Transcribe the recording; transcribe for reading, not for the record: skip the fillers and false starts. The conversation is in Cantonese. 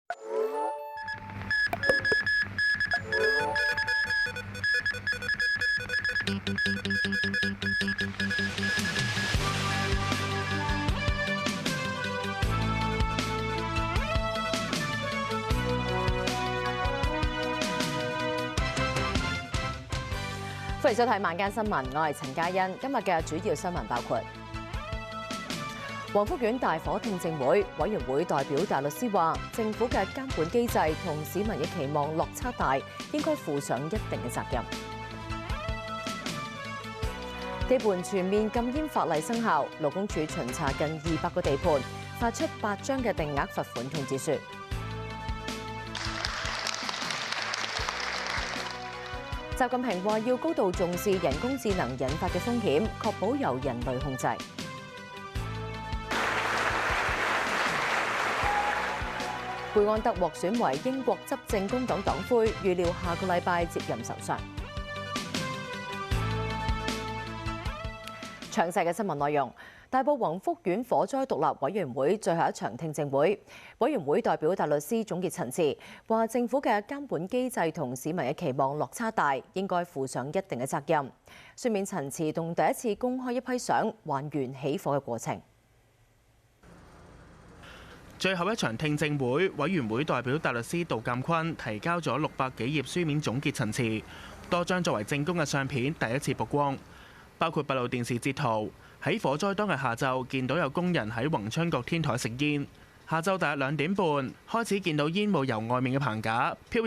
歡迎收睇晚間新聞，我係陳嘉欣。今日嘅主要新聞包括：黃福苑大火聽證會，委員會代表大律師話，政府嘅監管機制同市民嘅期望落差大，應該負上一定嘅責任。地盤全面禁煙法例生效，勞工處巡查近200個地盤，發出8張嘅定額罰款通知書。習近平話要高度重視人工智能引發嘅風險，確保由人類控制。貝安德獲選為英國執政工黨黨魁，預料下個禮拜接任首相。詳細嘅新聞內容。大埔宏福苑火災獨立委員會最後一場聽證會，委員會代表大律師總結陳詞，話政府嘅監管機制同市民嘅期望落差大，應該負上一定嘅責任。書面陳詞同第一次公開一批相，還原起火嘅過程。最後一場聽證會，委員會代表大律師杜鑑坤提交咗600幾頁書面總結陳詞，多張作為證供嘅相片第一次曝光，包括閉路電視截圖。喺火災當日下晝，見到有工人喺宏昌閣天台食煙。下晝大約2點半開始見到煙霧由外面嘅棚架飄